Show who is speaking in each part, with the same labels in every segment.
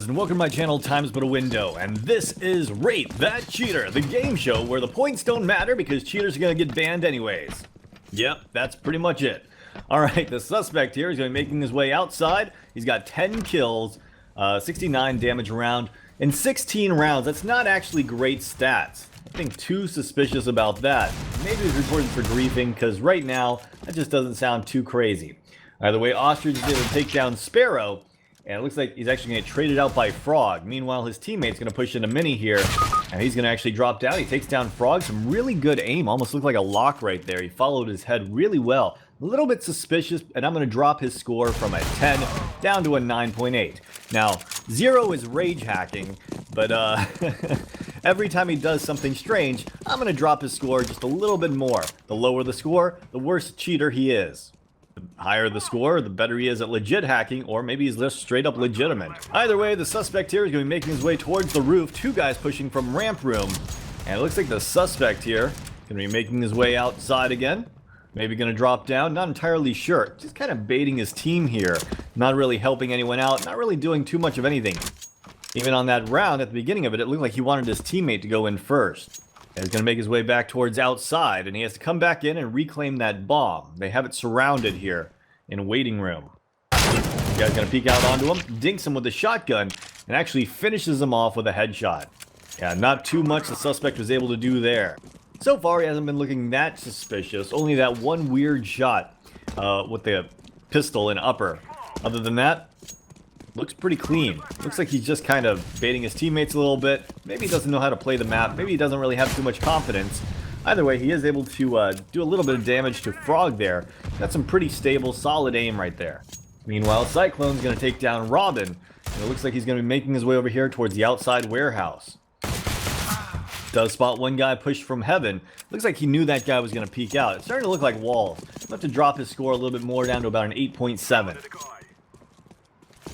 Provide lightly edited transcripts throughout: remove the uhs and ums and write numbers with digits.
Speaker 1: And welcome to my channel, Time's But a Window, and this is Rate That Cheater, the game show where the points don't matter because cheaters are gonna get banned anyways. Yep, that's pretty much it. Alright, the suspect here is gonna be making his way outside. He's got 10 kills, 69 damage around, in 16 rounds. That's not actually great stats. Nothing too suspicious about that. Maybe he's reported for griefing, because right now, that just doesn't sound too crazy. Either way, Ostrich is able to take down Sparrow, and it looks like he's actually going to get traded out by Frog. Meanwhile, his teammate's going to push into Mini here, and he's going to actually drop down. He takes down Frog. Some really good aim. Almost looked like a lock right there. He followed his head really well. A little bit suspicious, and I'm going to drop his score from a 10 down to a 9.8. Now, 0 is rage hacking, but every time he does something strange, I'm going to drop his score just a little bit more. The lower the score, the worse cheater he is. The higher the score, the better he is at legit hacking, or maybe he's just straight up legitimate. Either way, the suspect here is going to be making his way towards the roof. Two guys pushing from ramp room. And it looks like the suspect here is going to be making his way outside again. Maybe going to drop down, not entirely sure. Just kind of baiting his team here. Not really helping anyone out, not really doing too much of anything. Even on that round, at the beginning of it, it looked like he wanted his teammate to go in first. He's going to make his way back towards outside, and he has to come back in and reclaim that bomb. They have it surrounded here in waiting room. The guy's going to peek out onto him, dinks him with a shotgun, and actually finishes him off with a headshot. Yeah, not too much the suspect was able to do there. So far, he hasn't been looking that suspicious. Only that one weird shot with the pistol in upper. Other than that, looks pretty clean. Looks like he's just kind of baiting his teammates a little bit. Maybe he doesn't know how to play the map. Maybe he doesn't really have too much confidence. Either way, he is able to do a little bit of damage to Frog there. Got some pretty stable, solid aim right there. Meanwhile, Cyclone's going to take down Robin. And it looks like he's going to be making his way over here towards the outside warehouse. Does spot one guy pushed from heaven. Looks like he knew that guy was going to peek out. It's starting to look like walls. He'll have to drop his score a little bit more down to about an 8.7.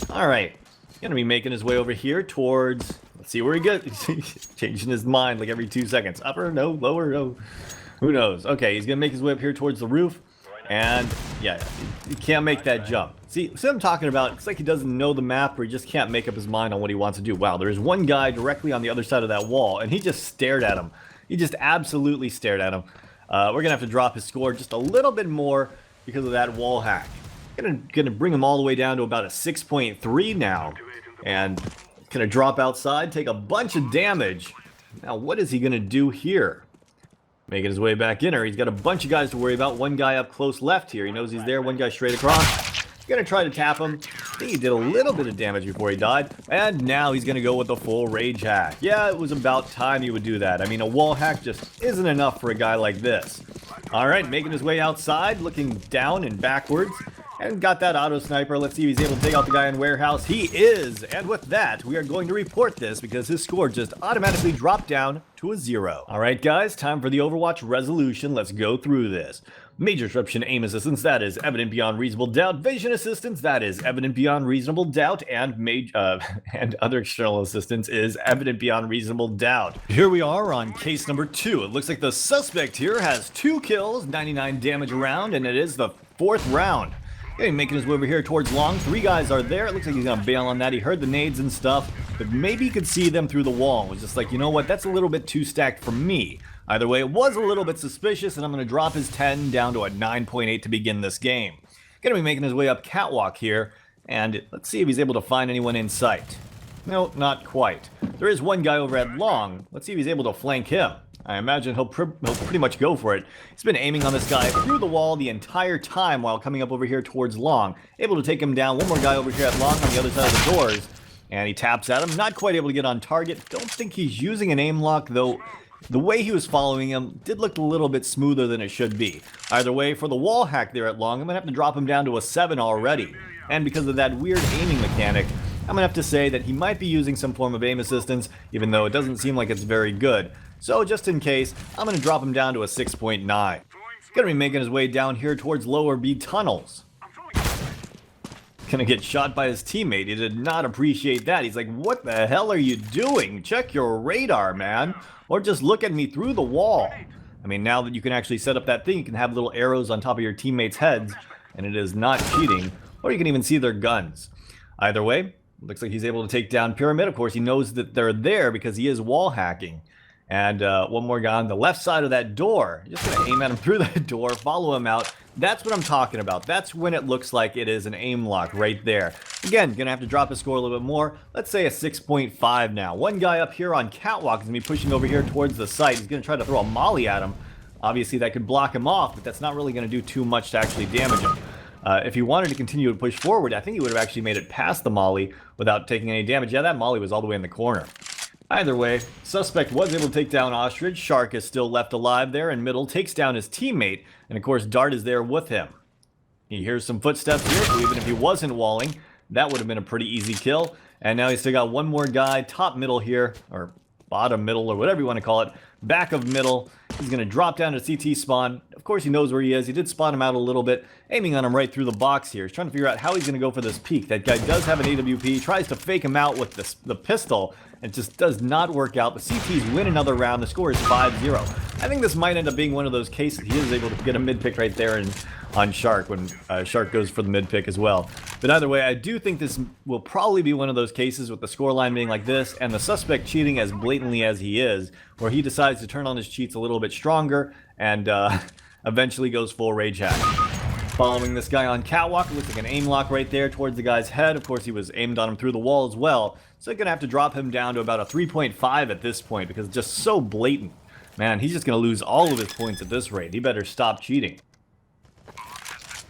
Speaker 1: Alright, gonna be making his way over here towards, let's see where he gets, changing his mind like every 2 seconds. Upper, no, lower, no, who knows. Okay, he's gonna make his way up here towards the roof, and yeah, he can't make that jump. See what I'm talking about? It's like he doesn't know the map, or he just can't make up his mind on what he wants to do. Wow, there's one guy directly on the other side of that wall, and he just stared at him. He just absolutely stared at him. We're gonna have to drop his score just a little bit more because of that wall hack. Gonna bring him all the way down to about a 6.3 now, and gonna drop outside, take a bunch of damage. Now what is he gonna do here? Making his way back in, or he's got a bunch of guys to worry about. One guy up close left here, he knows he's there. One guy straight across. Gonna try to tap him. I think he did a little bit of damage before he died, and now he's gonna go with the full rage hack. Yeah, it was about time he would do that. I mean, a wall hack just isn't enough for a guy like this. Alright, making his way outside, looking down and backwards. And got that auto sniper. Let's see if he's able to take out the guy in warehouse. He is! And with that, we are going to report this because his score just automatically dropped down to a 0. Alright guys, time for the Overwatch resolution. Let's go through this. Major disruption aim assistance, that is evident beyond reasonable doubt. Vision assistance, that is evident beyond reasonable doubt. And and other external assistance is evident beyond reasonable doubt. Here we are on case number 2. It looks like the suspect here has 2 kills, 99 damage around, and it is the 4th round. Okay, making his way over here towards long. 3 guys are there. It looks like he's gonna bail on that. He heard the nades and stuff, but maybe he could see them through the wall. It was just like, you know what, that's a little bit too stacked for me. Either way, it was a little bit suspicious, and I'm gonna drop his 10 down to a 9.8 to begin this game. Gonna be making his way up catwalk here, and let's see if he's able to find anyone in sight. No, not quite. There is one guy over at long. Let's see if he's able to flank him. I imagine he'll pretty much go for it. He's been aiming on this guy through the wall the entire time while coming up over here towards long. Able to take him down. One more guy over here at long on the other side of the doors. And he taps at him. Not quite able to get on target. Don't think he's using an aim lock, though. The way he was following him did look a little bit smoother than it should be. Either way, for the wall hack there at long, I'm going to have to drop him down to a 7 already. And because of that weird aiming mechanic, I'm going to have to say that he might be using some form of aim assistance, even though it doesn't seem like it's very good. So just in case, I'm going to drop him down to a 6.9. Going to be making his way down here towards lower B tunnels. Going to get shot by his teammate. He did not appreciate that. He's like, what the hell are you doing? Check your radar, man. Or just look at me through the wall. I mean, now that you can actually set up that thing, you can have little arrows on top of your teammates' heads. and it is not cheating, or you can even see their guns. Either way, looks like he's able to take down Pyramid. Of course, he knows that they're there because he is wall hacking. And one more guy on the left side of that door. Just going to aim at him through that door, follow him out. That's what I'm talking about. That's when it looks like it is an aim lock right there. Again, going to have to drop his score a little bit more. Let's say a 6.5 now. One guy up here on Catwalk is going to be pushing over here towards the site. He's going to try to throw a molly at him. Obviously, that could block him off, but that's not really going to do too much to actually damage him. If he wanted to continue to push forward, I think he would have actually made it past the molly without taking any damage. Yeah, that molly was all the way in the corner. Either way, Suspect was able to take down Ostrich. Shark is still left alive there in middle, takes down his teammate, and of course Dart is there with him. He hears some footsteps here, so even if he wasn't walling, that would have been a pretty easy kill. And now he's still got one more guy, top middle here, or bottom middle, or whatever you want to call it, back of middle. He's going to drop down to CT spawn. Of course he knows where he is. He did spot him out a little bit, aiming on him right through the box here. He's trying to figure out how he's going to go for this peek. That guy does have an AWP, tries to fake him out with the pistol. It just does not work out, but CT's win another round. The score is 5-0. I think this might end up being one of those cases. He is able to get a mid pick right there on Shark when Shark goes for the mid pick as well. But either way, I do think this will probably be one of those cases with the scoreline being like this and the Suspect cheating as blatantly as he is, where he decides to turn on his cheats a little bit stronger and eventually goes full rage hack. Following this guy on Catwalk, it looks like an aim lock right there towards the guy's head. Of course, he was aimed on him through the wall as well. So they're going to have to drop him down to about a 3.5 at this point because it's just so blatant. Man, he's just going to lose all of his points at this rate. He better stop cheating.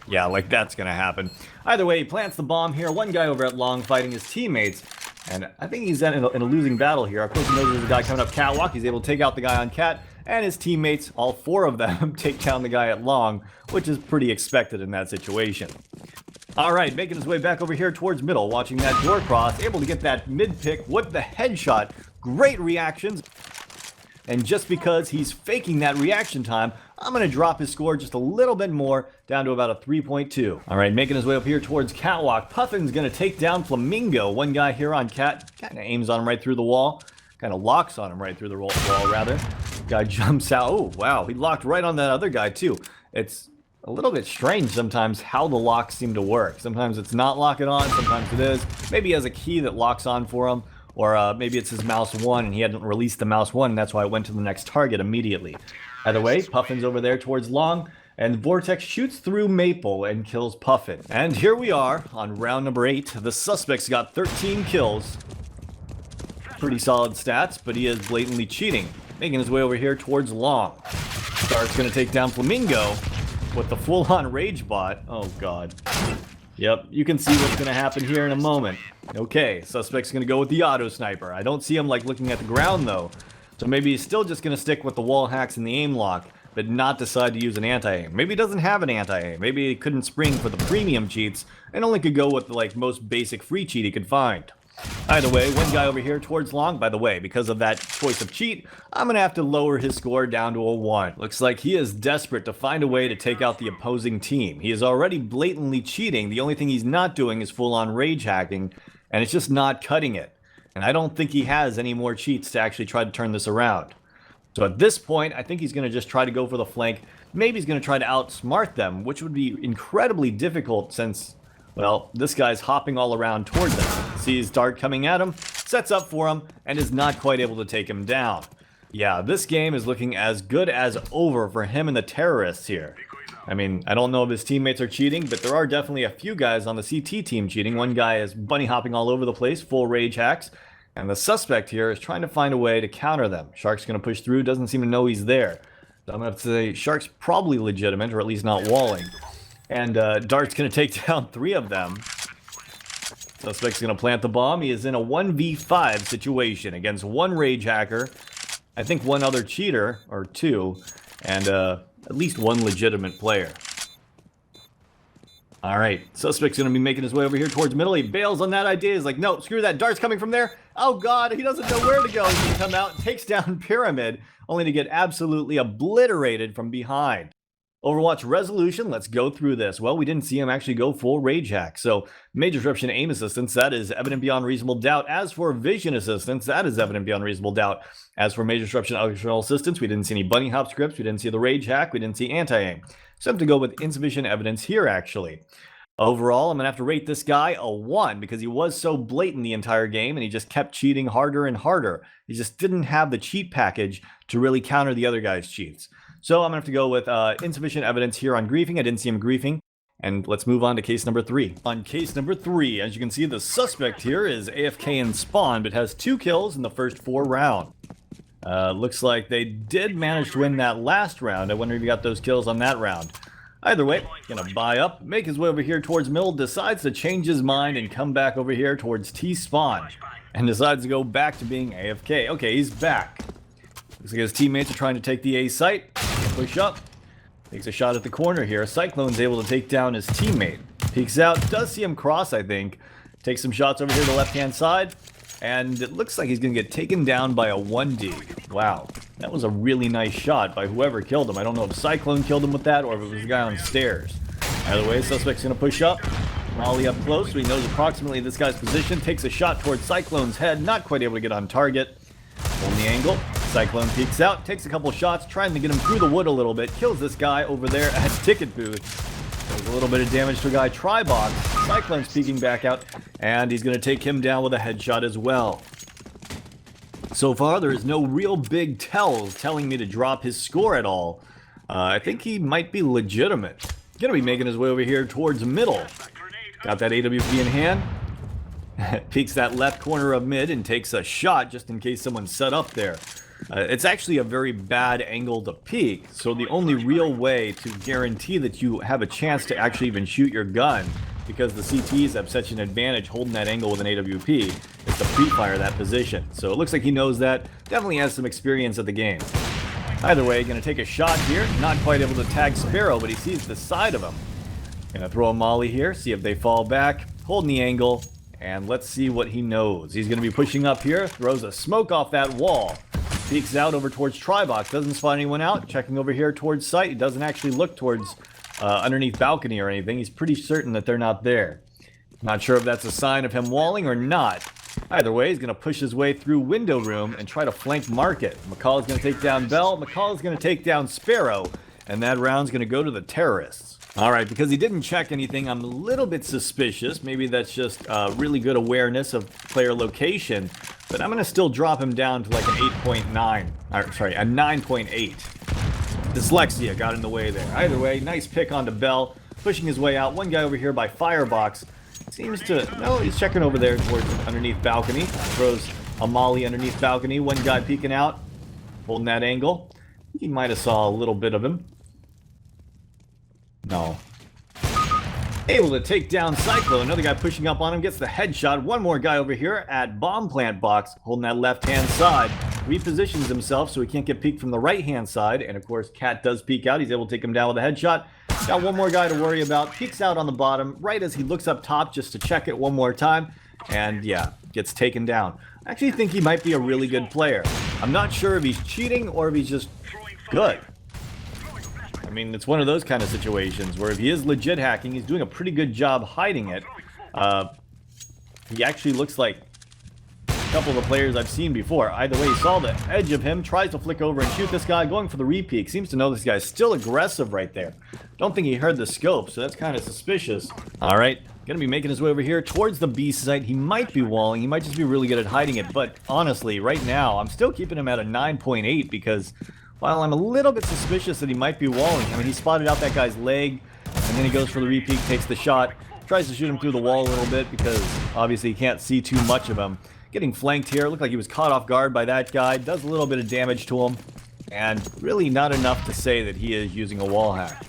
Speaker 1: Yeah, like that's going to happen. Either way, he plants the bomb here. One guy over at Long fighting his teammates. And I think he's in a losing battle here. Of course, he knows there's a guy coming up Catwalk. He's able to take out the guy on Cat. And his teammates, all four of them, take down the guy at Long, which is pretty expected in that situation. Alright, making his way back over here towards middle, watching that door cross, able to get that mid pick with the headshot. Great reactions. And just because he's faking that reaction time, I'm going to drop his score just a little bit more, down to about a 3.2. Alright, making his way up here towards Catwalk. Puffin's going to take down Flamingo. One guy here on Cat, kind of aims on him right through the wall. Kind of locks on him right through the wall, rather. Guy jumps out. Oh, wow. He locked right on that other guy, too. It's a little bit strange sometimes how the locks seem to work. Sometimes it's not locking on. Sometimes it is. Maybe he has a key that locks on for him. Or maybe it's his mouse 1 and he hadn't released the mouse 1 and that's why it went to the next target immediately. Either way, Puffin's over there towards Long. And Vortex shoots through Maple and kills Puffin. And here we are on round number 8. The Suspect's got 13 kills. Pretty solid stats, but he is blatantly cheating. Making his way over here towards Long. Start's going to take down Flamingo with the full-on rage bot. Oh, God. Yep, you can see what's going to happen here in a moment. Okay, Suspect's going to go with the auto sniper. I don't see him, like, looking at the ground, though. So maybe he's still just going to stick with the wall hacks and the aim lock, but not decide to use an anti-aim. Maybe he doesn't have an anti-aim. Maybe he couldn't spring for the premium cheats and only could go with the, like, most basic free cheat he could find. Either way, one guy over here towards Long. By the way, because of that choice of cheat, I'm going to have to lower his score down to a 1. Looks like he is desperate to find a way to take out the opposing team. He is already blatantly cheating. The only thing he's not doing is full-on rage hacking, and it's just not cutting it. And I don't think he has any more cheats to actually try to turn this around. So at this point, I think he's going to just try to go for the flank. Maybe he's going to try to outsmart them, which would be incredibly difficult since, well, this guy's hopping all around towards him. Sees Dart coming at him, sets up for him, and is not quite able to take him down. Yeah, this game is looking as good as over for him and the terrorists here. I mean, I don't know if his teammates are cheating, but there are definitely a few guys on the CT team cheating. One guy is bunny hopping all over the place, full rage hacks. And the Suspect here is trying to find a way to counter them. Shark's going to push through, doesn't seem to know he's there. So I'm going to have to say Shark's probably legitimate, or at least not walling. And Dart's going to take down 3 of them. Suspect's going to plant the bomb. He is in a 1v5 situation against 1 rage hacker, I think 1 other cheater, or 2, and at least 1 legitimate player. Alright, Suspect's going to be making his way over here towards middle. He bails on that idea. He's like, no, screw that. Dart's coming from there. Oh, God, he doesn't know where to go. He's going to come out, takes down Pyramid, only to get absolutely obliterated from behind. Overwatch resolution, let's go through this. Well, we didn't see him actually go full rage hack. So major disruption aim assistance, that is evident beyond reasonable doubt. As for vision assistance, that is evident beyond reasonable doubt. As for major disruption optional assistance, we didn't see any bunny hop scripts, we didn't see the rage hack, we didn't see anti-aim. So I have to go with insufficient evidence here actually. Overall, I'm going to have to rate this guy a 1 because he was so blatant the entire game and he just kept cheating harder and harder. He just didn't have the cheat package to really counter the other guy's cheats. So I'm going to have to go with insufficient evidence here on griefing. I didn't see him griefing. And let's move on to case number 3. On case number 3, as you can see, the suspect here is AFK in spawn, but has 2 kills in the first 4 rounds. Looks like they did manage to win that last round. I wonder if he got those kills on that round. Either way, gonna buy up, make his way over here towards middle, decides to change his mind and come back over here towards T-spawn. And decides to go back to being AFK. Okay, he's back. Looks like his teammates are trying to take the A site. Push up. Takes a shot at the corner here. Cyclone's able to take down his teammate. Peeks out, does see him cross, I think. Takes some shots over here to the left-hand side. And it looks like he's going to get taken down by a 1D. Wow, that was a really nice shot by whoever killed him. I don't know if Cyclone killed him with that or if it was the guy on the stairs. Either way, suspect's going to push up. Molly up close, so he knows approximately this guy's position. Takes a shot towards Cyclone's head, not quite able to get on target. On the angle, Cyclone peeks out, takes a couple shots, trying to get him through the wood a little bit. Kills this guy over there at Ticket Booth. There's a little bit of damage to a guy Tribox. Cyclone's peeking back out, and he's going to take him down with a headshot as well. So far, there is no real big tells telling me to drop his score at all. I think he might be legitimate. Going to be making his way over here towards middle. Got that AWP in hand. Peeks that left corner of mid and takes a shot just in case someone's set up there. It's actually a very bad angle to peek, so the only real way to guarantee that you have a chance to actually even shoot your gun, because the CTs have such an advantage holding that angle with an AWP, is to pre-fire that position. So it looks like he knows that, definitely has some experience at the game. Either way, gonna take a shot here, not quite able to tag Sparrow, but he sees the side of him. Gonna throw a molly here, see if they fall back, holding the angle, and let's see what he knows. He's gonna be pushing up here, throws a smoke off that wall. Peeks out over towards Tribox, doesn't spot anyone out, checking over here towards site. He doesn't actually look towards underneath balcony or anything. He's pretty certain that they're not there. Not sure if that's a sign of him walling or not. Either way, he's going to push his way through window room and try to flank Market. McCall is going to take down Bell, McCall is going to take down Sparrow, and that round's going to go to the terrorists. Alright, because he didn't check anything, I'm a little bit suspicious. Maybe that's just really good awareness of player location. But I'm going to still drop him down to like an 8.9. Or, sorry, a 9.8. Dyslexia got in the way there. Either way, nice pick onto Bell. Pushing his way out. One guy over here by Firebox. Seems to... No, he's checking over there towards underneath balcony. Throws a molly underneath balcony. One guy peeking out. Holding that angle. He might have saw a little bit of him. No. Able to take down Cyclone. Another guy pushing up on him. Gets the headshot. One more guy over here at bomb plant box. Holding that left-hand side. Repositions himself so he can't get peeked from the right-hand side. And of course, Cat does peek out. He's able to take him down with a headshot. Got one more guy to worry about. Peeks out on the bottom right as he looks up top just to check it one more time. And yeah, gets taken down. I actually think he might be a really good player. I'm not sure if he's cheating or if he's just good. I mean, it's one of those kind of situations where if he is legit hacking, he's doing a pretty good job hiding it. He actually looks like a couple of the players I've seen before. Either way, he saw the edge of him, tries to flick over and shoot this guy, going for the re-peek. Seems to know this guy's still aggressive right there. Don't think he heard the scope, so that's kind of suspicious. All right, gonna be making his way over here towards the B site. He might be walling, he might just be really good at hiding it, but honestly, right now, I'm still keeping him at a 9.8 because while I'm a little bit suspicious that he might be walling, I mean, he spotted out that guy's leg, and then he goes for the re-peek, takes the shot, tries to shoot him through the wall a little bit because obviously he can't see too much of him. Getting flanked here, looked like he was caught off guard by that guy, does a little bit of damage to him, and really not enough to say that he is using a wall hack.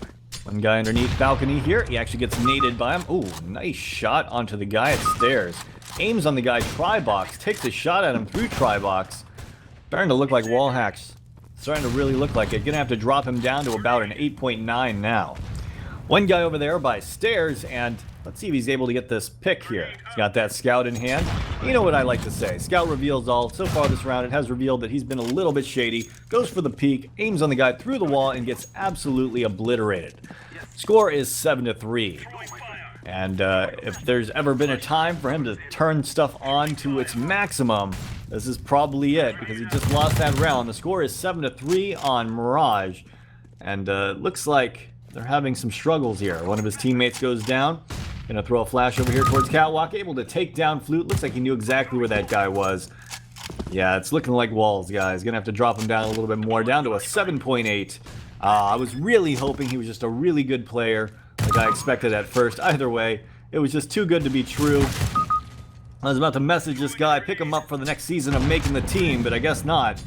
Speaker 1: One guy underneath balcony here, he actually gets naded by him. Ooh, nice shot onto the guy at stairs. Aims on the guy Tribox, takes a shot at him through Tribox. Starting to look like wall hacks. Starting to really look like it. Gonna have to drop him down to about an 8.9 now. One guy over there by stairs, and let's see if he's able to get this pick here. He's got that scout in hand. You know what I like to say. Scout reveals all. So far this round, it has revealed that he's been a little bit shady. Goes for the peek, aims on the guy through the wall, and gets absolutely obliterated. Score is 7-3. And if there's ever been a time for him to turn stuff on to its maximum, this is probably it, because he just lost that round. The score is 7-3 on Mirage. And looks like they're having some struggles here. One of his teammates goes down. Gonna throw a flash over here towards Catwalk. Able to take down Flute. Looks like he knew exactly where that guy was. Yeah, it's looking like walls, guys. Gonna have to drop him down a little bit more. Down to a 7.8. I was really hoping he was just a really good player, like I expected at first. Either way, it was just too good to be true. I was about to message this guy, pick him up for the next season of making the team, but I guess not.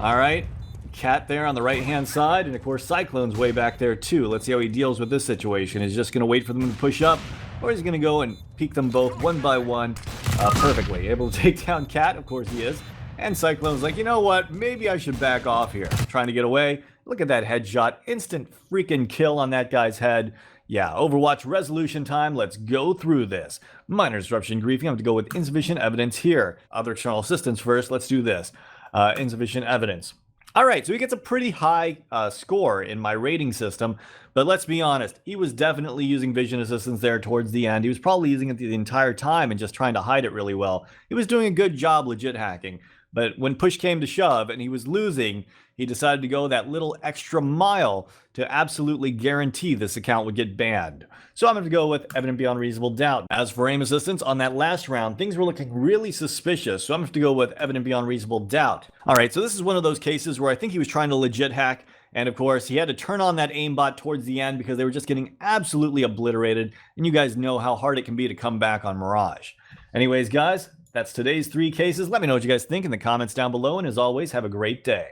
Speaker 1: Alright. Cat there on the right-hand side, and of course Cyclone's way back there too. Let's see how he deals with this situation. Is he just going to wait for them to push up, or is he going to go and peek them both one by one perfectly? Able to take down Cat, of course he is. And Cyclone's like, you know what, maybe I should back off here. Trying to get away. Look at that headshot. Instant freaking kill on that guy's head. Yeah, Overwatch resolution time. Let's go through this. Minor disruption griefing. I have to go with insufficient evidence here. Other external assistance first. Let's do this. Insufficient evidence. Alright, so he gets a pretty high score in my rating system, but let's be honest, he was definitely using vision assistance there towards the end. He was probably using it the entire time and just trying to hide it really well. He was doing a good job legit hacking, but when push came to shove and he was losing, he decided to go that little extra mile to absolutely guarantee this account would get banned. So I'm going to go with evident beyond reasonable doubt. As for aim assistance, on that last round, things were looking really suspicious, so I'm going to have to go with evident beyond reasonable doubt. Alright, so this is one of those cases where I think he was trying to legit hack, and of course, he had to turn on that aimbot towards the end because they were just getting absolutely obliterated, and you guys know how hard it can be to come back on Mirage. Anyways, guys, that's today's 3 cases. Let me know what you guys think in the comments down below, and as always, have a great day.